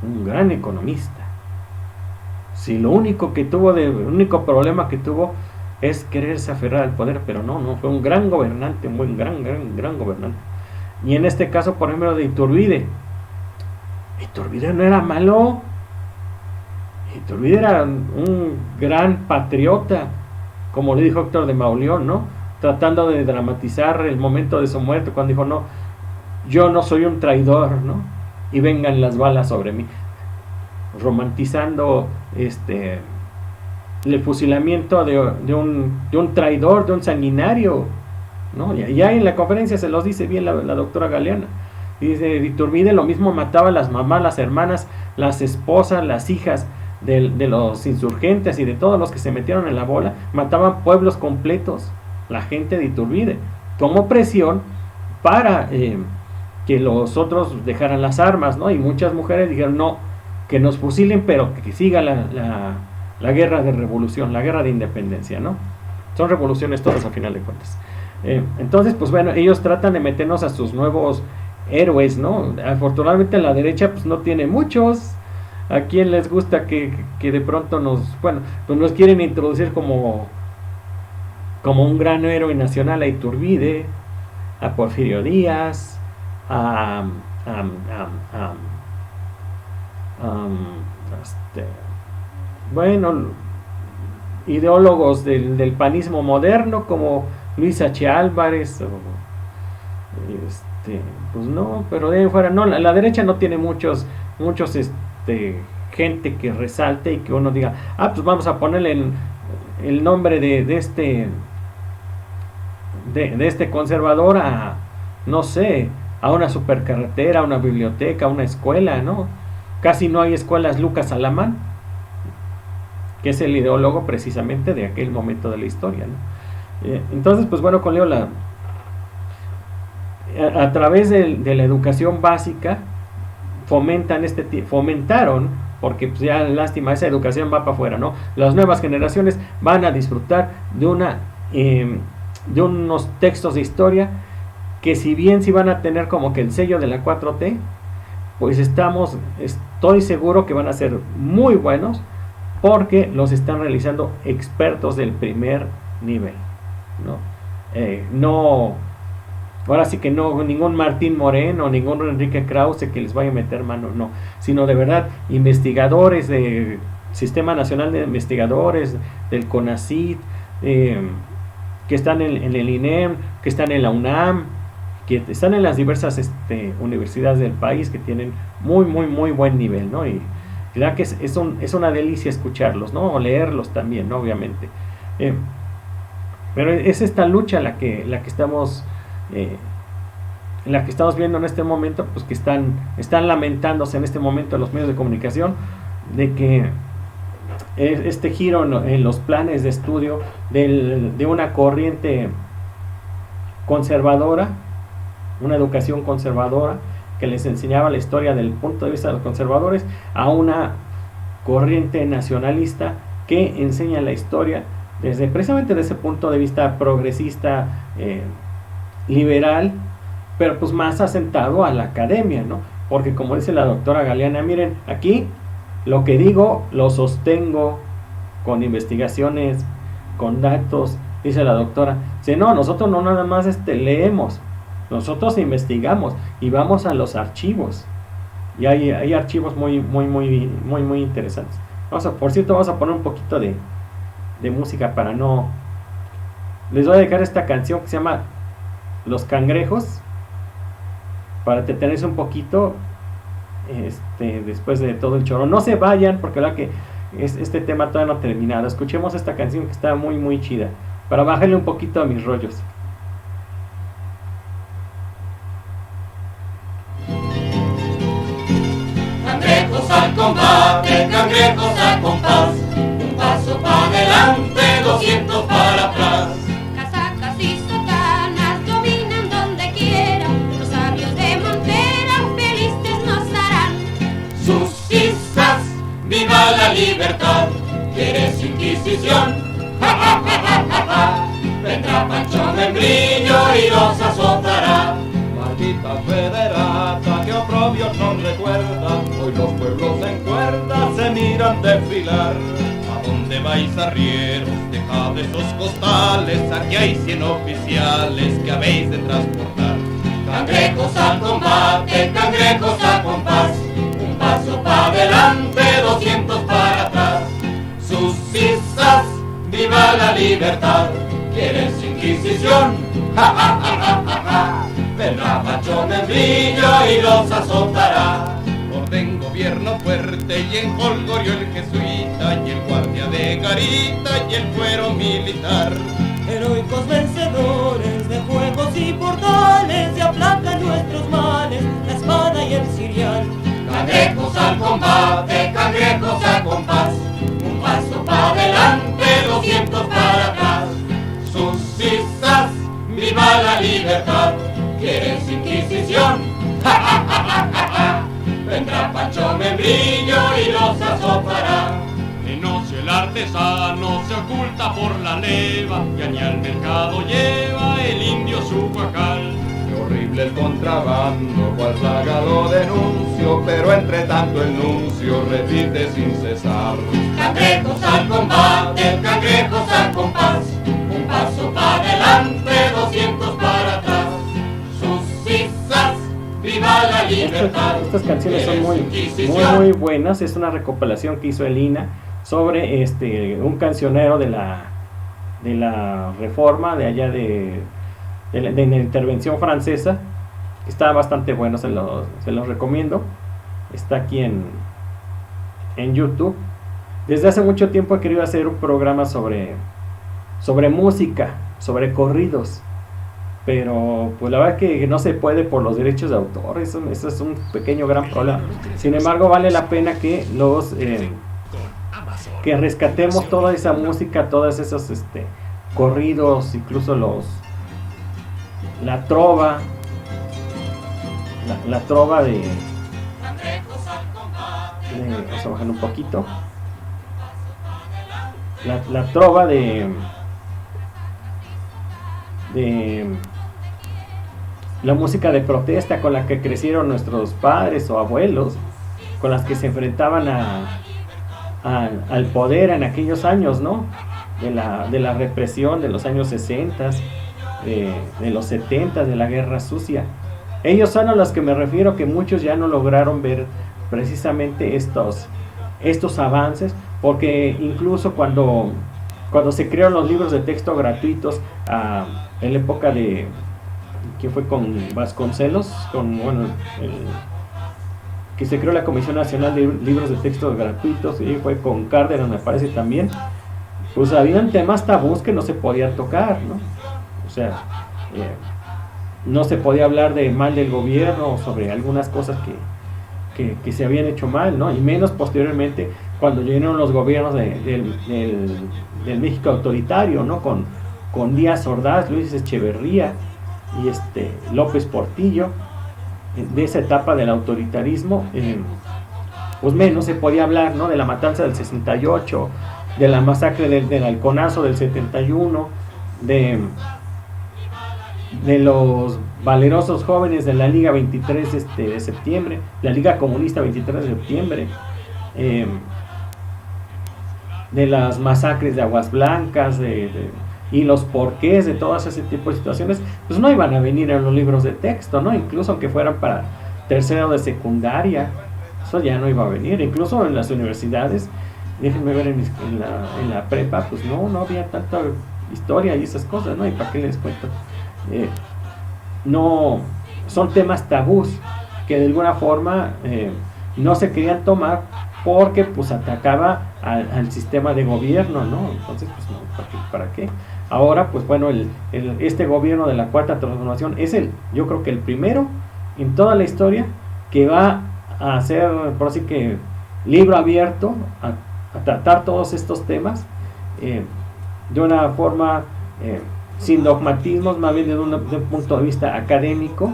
un gran economista. Si lo único el único problema que tuvo es quererse aferrar al poder, pero no, fue un gran gobernante, un gran gobernante. Y en este caso, por ejemplo, de Iturbide no era malo. Iturbide era un gran patriota, como le dijo Héctor de Mauleón, ¿no? Tratando de dramatizar el momento de su muerte, cuando dijo, no, yo no soy un traidor, ¿no? Y vengan las balas sobre mí. Romantizando el fusilamiento de un traidor, de un sanguinario, ¿no? Ya en la conferencia se los dice bien la doctora Galeana. Y dice, Iturbide lo mismo mataba a las mamás, las hermanas, las esposas, las hijas de los insurgentes y de todos los que se metieron en la bola, mataban pueblos completos, la gente de Iturbide, como presión para que los otros dejaran las armas, ¿no? Y muchas mujeres dijeron, no, que nos fusilen, pero que siga la guerra de revolución, la guerra de independencia, ¿no? Son revoluciones todas a final de cuentas. Entonces, pues bueno, ellos tratan de meternos a sus nuevos héroes, ¿no? Afortunadamente la derecha pues no tiene muchos. ¿A quién les gusta que de pronto nos quieren introducir como un gran héroe nacional a Iturbide, a Porfirio Díaz, ideólogos del panismo moderno como Luis H. Álvarez pues no, pero de ahí fuera no, la derecha no tiene muchos gente que resalte y que uno diga, pues vamos a ponerle el nombre de este conservador no sé, a una supercarretera, a una biblioteca, a una escuela, ¿no? Casi no hay escuelas Lucas Alamán, que es el ideólogo precisamente de aquel momento de la historia, ¿no? Entonces, pues bueno, con Leo a través de la educación básica fomentaron, porque pues ya lástima, esa educación va para afuera, ¿no? Las nuevas generaciones van a disfrutar de unos textos de historia que, si bien sí van a tener como que el sello de la 4T, pues estoy seguro que van a ser muy buenos, porque los están realizando expertos del primer nivel, ¿no? Ahora sí que no ningún Martín Moreno, ningún Enrique Krause que les vaya a meter mano, no, sino de verdad investigadores del Sistema Nacional de Investigadores, del CONACYT, que están en el INEM, que están en la UNAM, que están en las diversas universidades del país, que tienen muy buen nivel, ¿no? Y la que es una delicia escucharlos, ¿no? O leerlos también, ¿no? Obviamente. Pero es esta lucha la que estamos viendo en este momento, pues que están lamentándose en este momento los medios de comunicación de que este giro en los planes de estudio de una corriente conservadora, una educación conservadora que les enseñaba la historia del punto de vista de los conservadores, a una corriente nacionalista que enseña la historia precisamente desde ese punto de vista progresista, liberal, pero pues más asentado a la academia, ¿no? Porque como dice la doctora Galeana, miren, aquí lo que digo lo sostengo con investigaciones, con datos, dice la doctora. Dice, no, nosotros no nada más leemos, Nosotros investigamos y vamos a los archivos. Y hay archivos muy interesantes. Por cierto, vamos a poner un poquito de música para no... Les voy a dejar esta canción que se llama Los Cangrejos, para detenerse un poquito después de todo el choro. No se vayan, porque la que este tema todavía no ha terminado. Escuchemos esta canción que está muy chida, para bajarle un poquito a mis rollos. Cangrejos al combate, cangrejos al compás, un paso para adelante, 200 para atrás. Casacas y sotanas dominan donde quiera, los sabios de Montera felices nos harán. Sus cisas, viva la libertad, ¿quieres inquisición? ¡Ja, ja, ja, ja, ja, ja! Vendrá Pancho Membrillo y los azotará. Maldita federata que oprobios nos recuerda, hoy los pueblos en cuerda se miran desfilar. ¿A dónde vais, arrieros? Dejad esos costales, aquí hay 100 oficiales que habéis de transportar. Cangrejos al combate, cangrejos al compás, un paso para adelante, 200 para atrás. Sus cisas, viva la libertad, ¿quieres inquisición? ¡Ja, ja, ja, ja, ja, ja! Vendrá Pancho Membrillo y los azotará. Orden, gobierno fuerte y en Holgorio el jesuita y el guardia de garita y el fuero militar. Heroicos vencedores de juegos y portales y aplacan nuestros males, la espada y el cirial. Cangrejos al combate, cangrejos al compás, un paso para adelante, 200 para atrás. Sus cisas, viva la libertad, ¿quieres inquisición? ¡Ja, ja, ja, ja, ja, ja! Vendrá Pancho Membrillo y los azotará. De noche el artesano se oculta por la leva y ni al mercado lleva el indio su guacal. Qué horrible el contrabando, cual plaga lo denuncio, pero entre tanto el nuncio repite sin cesar. Cangrejos al combate, cangrejos al compás, un paso para adelante, 200 para atrás. Sus cisas, viva la libertad. Estas canciones son muy buenas. Es una recopilación que hizo Elina sobre un cancionero de la Reforma de allá de la intervención francesa. Está bastante bueno, se los recomiendo. Está aquí en YouTube. Desde hace mucho tiempo he querido hacer un programa sobre música, sobre corridos, pero pues la verdad que no se puede por los derechos de autor. Eso es un pequeño gran problema. Sin embargo, vale la pena que que rescatemos toda esa música, todos esos corridos, incluso la trova de vamos a bajar un poquito. La trova de la música de protesta con la que crecieron nuestros padres o abuelos, con las que se enfrentaban al poder en aquellos años, ¿no? De la represión de los años 60, de los 70, de la guerra sucia. Ellos son a los que me refiero, que muchos ya no lograron ver precisamente estos avances, porque incluso cuando se crearon los libros de texto gratuitos en la época de ¿quién fue? Con Vasconcelos, que se creó la Comisión Nacional de Libros de Texto Gratuitos, y fue con Cárdenas, me parece también. Pues habían temas tabús que no se podía tocar, ¿no? O sea, no se podía hablar de mal del gobierno, sobre algunas cosas que se habían hecho mal, ¿no? Y menos posteriormente cuando llegaron los gobiernos del México autoritario, ¿no? Con Díaz Ordaz, Luis Echeverría y López Portillo, de esa etapa del autoritarismo. Pues menos se podía hablar, ¿no? De la matanza del 68, de la masacre del Halconazo del 71, de los valerosos jóvenes de la Liga 23 de septiembre, la Liga Comunista 23 de septiembre, de las masacres de Aguas Blancas, y los porqués de todas ese tipo de situaciones, pues no iban a venir en los libros de texto, ¿no? Incluso aunque fueran para tercero de secundaria, eso ya no iba a venir. Incluso en las universidades, déjenme ver en la prepa, pues no había tanta historia y esas cosas, ¿no? ¿Y para qué les cuento? No, son temas tabús que de alguna forma no se querían tomar porque pues atacaba al sistema de gobierno, ¿no? Entonces, pues no, ¿para qué? Ahora, pues bueno, este gobierno de la Cuarta Transformación es yo creo que el primero en toda la historia que va a hacer, por así que, libro abierto a tratar todos estos temas de una forma sin dogmatismos, más bien de un punto de vista académico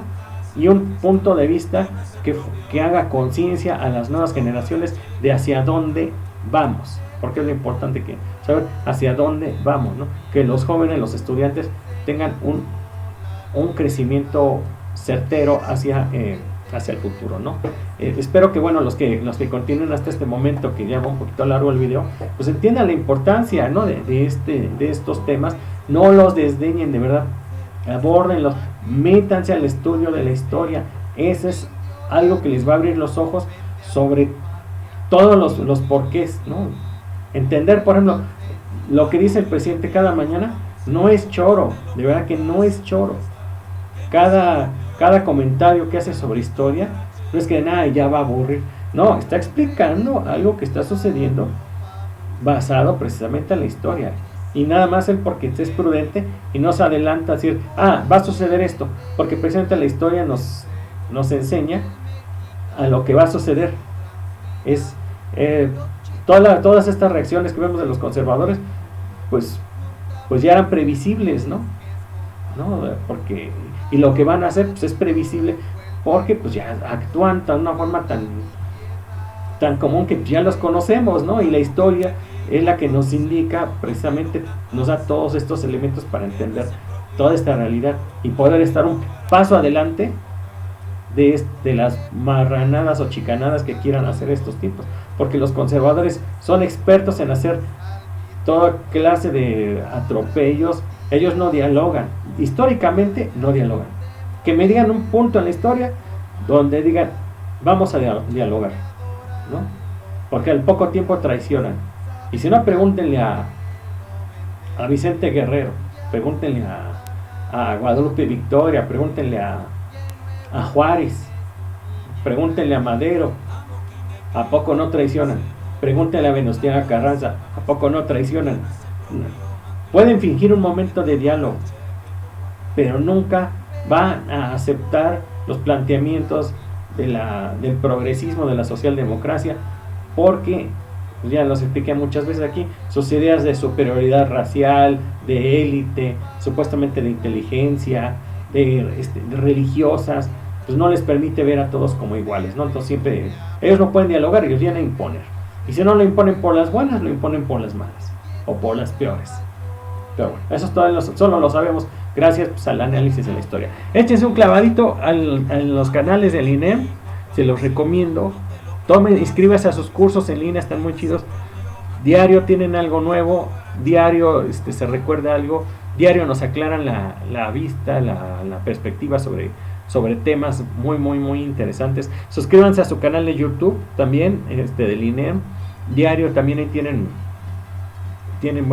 y un punto de vista que haga conciencia a las nuevas generaciones de hacia dónde vamos, porque es lo importante que saber hacia dónde vamos, ¿no? Que los jóvenes, los estudiantes tengan un crecimiento certero hacia el futuro, ¿no? Espero que, bueno, los que continúen hasta este momento, que ya va un poquito largo el video, pues entiendan la importancia, ¿no? de estos temas, no los desdeñen, de verdad, abórdenlos, métanse al estudio de la historia. Ese es algo que les va a abrir los ojos sobre todos los porqués, ¿no? Entender, por ejemplo, lo que dice el presidente cada mañana no es choro, de verdad que no es choro. Cada comentario que hace sobre historia no es que nada, ya va a aburrir, no, está explicando algo que está sucediendo basado precisamente en la historia, y nada más él porque es prudente y no se adelanta a decir, va a suceder esto, porque precisamente la historia nos enseña a lo que va a suceder. Es todas estas reacciones que vemos de los conservadores, pues ya eran previsibles, ¿no? Porque y lo que van a hacer pues es previsible, porque pues ya actúan de una forma tan común que ya los conocemos, ¿no? Y la historia es la que nos indica, precisamente nos da todos estos elementos para entender toda esta realidad y poder estar un paso adelante de las marranadas o chicanadas que quieran hacer estos tipos, porque los conservadores son expertos en hacer toda clase de atropellos. Ellos no dialogan, históricamente no dialogan. Que me digan un punto en la historia donde digan, vamos a dialogar, ¿no? Porque al poco tiempo traicionan. Y si no, pregúntenle a Vicente Guerrero, pregúntenle a Guadalupe Victoria, pregúntenle a Juárez, pregúntenle a Madero, ¿a poco no traicionan? Pregúntenle a Venustiano Carranza, ¿a poco no traicionan? Pueden fingir un momento de diálogo, pero nunca van a aceptar los planteamientos del progresismo, de la socialdemocracia, porque, ya los expliqué muchas veces aquí, sus ideas de superioridad racial, de élite, supuestamente de inteligencia, de religiosas, pues no les permite ver a todos como iguales, ¿no? Entonces siempre, ellos no pueden dialogar, ellos vienen a imponer. Y si no lo imponen por las buenas, lo imponen por las malas, o por las peores. Pero bueno, eso solo lo sabemos gracias pues, al análisis de la historia. Échense un clavadito en los canales del INEM, se los recomiendo. Inscríbase a sus cursos en línea, están muy chidos. Diario tienen algo nuevo, diario se recuerda algo, diario nos aclaran la vista, la perspectiva sobre temas muy muy muy interesantes. Suscríbanse a su canal de YouTube también, del INEM. Diario también ahí tienen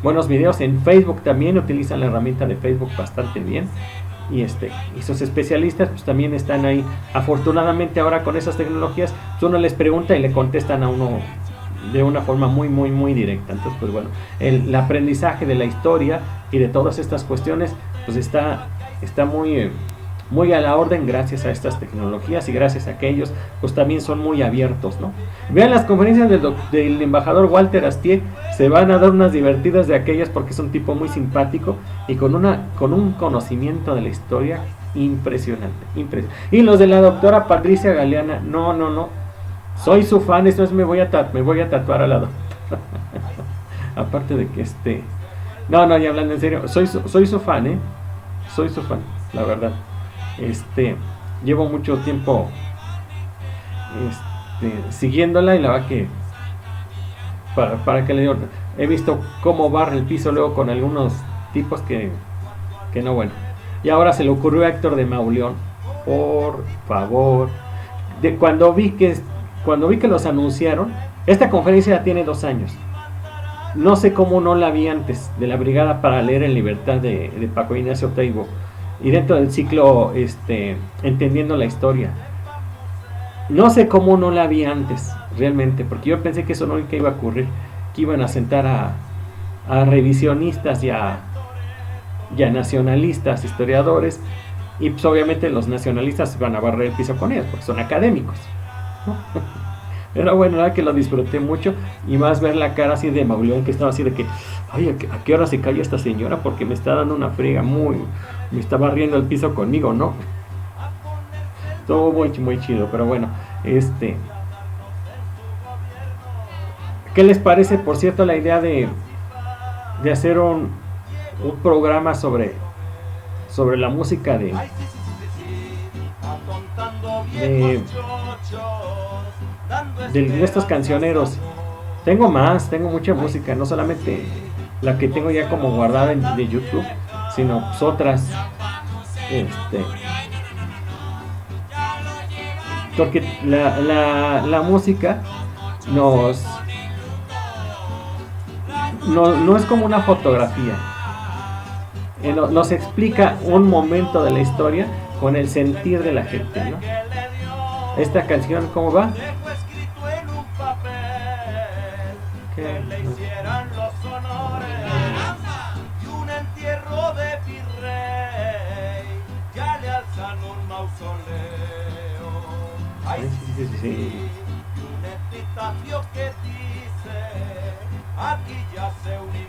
buenos videos. En Facebook también utilizan la herramienta de Facebook bastante bien. Y sus especialistas pues también están ahí. Afortunadamente ahora con esas tecnologías pues uno les pregunta y le contestan a uno de una forma muy muy muy directa. Entonces pues bueno, el aprendizaje de la historia y de todas estas cuestiones pues está muy a la orden gracias a estas tecnologías, y gracias a que ellos pues también son muy abiertos, ¿no? Vean las conferencias del embajador Walter Astier, se van a dar unas divertidas de aquellas, porque es un tipo muy simpático y con un conocimiento de la historia impresionante. Y los de la doctora Patricia Galeana, no, soy su fan, esto es, me voy a tatuar a la doctora. Aparte de que no, ya hablando en serio, soy su fan, soy su fan, la verdad. Llevo mucho tiempo siguiéndola, y la verdad que para que le digo, he visto cómo barre el piso luego con algunos tipos que no, bueno. Y ahora se le ocurrió a Héctor de Mauleón, por favor. Cuando vi que los anunciaron, esta conferencia tiene 2 años. No sé cómo no la vi antes, de la Brigada para Leer en Libertad de Paco Ignacio Taibo. Y dentro del ciclo, Entendiendo la Historia. No sé cómo no la vi antes, realmente, porque yo pensé que eso nunca iba a ocurrir, que iban a sentar a revisionistas y a nacionalistas, historiadores, y pues obviamente los nacionalistas van a barrer el piso con ellos, porque son académicos, ¿no? Pero bueno, la verdad que lo disfruté mucho, y más ver la cara así de Mauleón, que estaba así de que, ay, ¿a qué hora se calla esta señora? Porque me está dando una friega me está barriendo el piso conmigo, ¿no? Todo muy, muy chido, pero bueno, ¿qué les parece, por cierto, la idea de hacer un programa sobre la música de estos cancioneros? Tengo mucha música, no solamente la que tengo ya como guardada de YouTube, sino pues otras, porque la música no es como una fotografía. Nos explica un momento de la historia con el sentir de la gente, ¿no? Esta canción, ¿cómo va? Sí.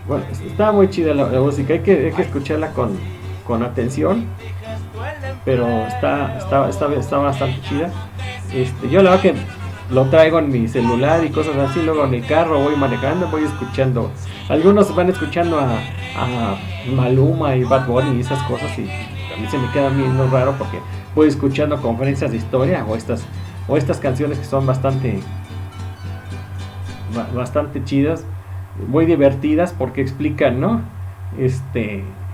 Bueno, está muy chida la música, hay que escucharla con atención, pero está bastante chida. Yo la verdad que lo traigo en mi celular y cosas así, luego en el carro voy manejando, voy escuchando. Algunos van escuchando a Maluma y Bad Bunny y esas cosas, y a mí se me queda muy raro porque voy escuchando conferencias de historia o estas canciones que son bastante chidas, muy divertidas, porque explican, ¿no?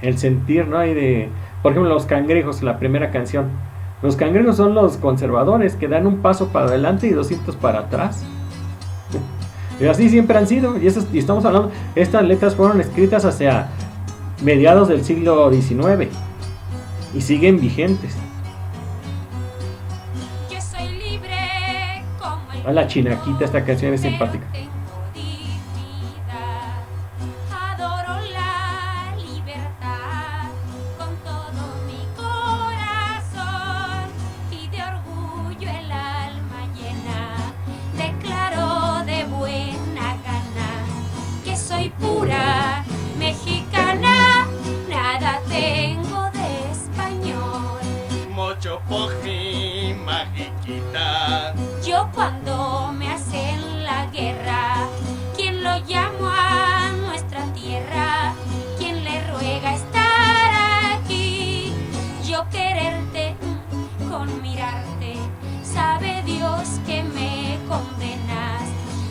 El sentir, ¿no? Hay por ejemplo, Los Cangrejos, la primera canción. Los cangrejos son los conservadores que dan un paso para adelante y 200 para atrás. Y así siempre han sido. Y estamos hablando, estas letras fueron escritas hacia mediados del siglo XIX y siguen vigentes. A la chinaquita, esta canción es simpática. Yo cuando me hacen la guerra, ¿quién lo llamó a nuestra tierra? ¿Quién le ruega estar aquí? Yo quererte con mirarte, sabe Dios que me condenas.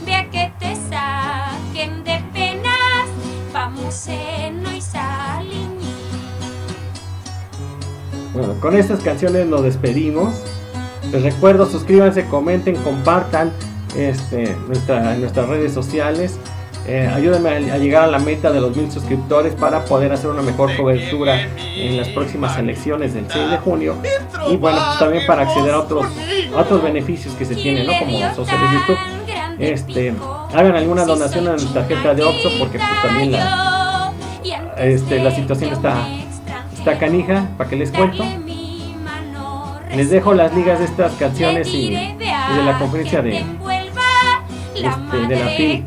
Ve a que te saquen de penas, Pamuceno y Saliñí. Bueno, con estas canciones nos despedimos. Les recuerdo, suscríbanse, comenten, compartan en nuestras redes sociales. Ayúdenme a llegar a la meta de los 1000 suscriptores para poder hacer una mejor cobertura en las próximas elecciones del 6 de junio. Y bueno, pues también para acceder a otros beneficios que se tienen, ¿no? Como los sociales de YouTube. Hagan alguna donación en la tarjeta de Oxxo, porque pues también la situación está canija, para que les cuento. Les dejo las ligas de estas canciones y de la conferencia de la FIL.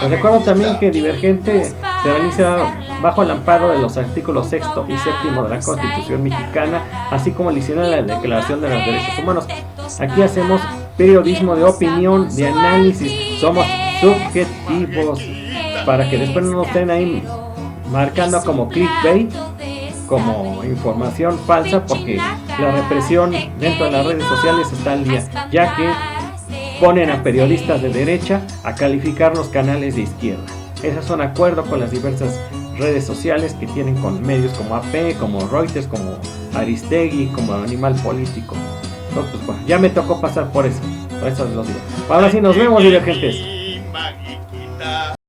Les recuerdo también que Divergente se realiza bajo el amparo de los artículos 6 y 7 de la Constitución Mexicana, así como el hicieron la Declaración de los Derechos Humanos. Aquí hacemos periodismo de opinión, de análisis, somos subjetivos, para que después no nos estén ahí marcando como clickbait, como información falsa, porque la represión dentro de las redes sociales está al día, ya que ponen a periodistas de derecha a calificar los canales de izquierda. Esas son acuerdos con las diversas redes sociales que tienen con medios como AP, como Reuters, como Aristegui, como Animal Político. Entonces, pues, bueno, ya me tocó pasar por eso. Por eso los digo. Ahora sí nos vemos, divergentes.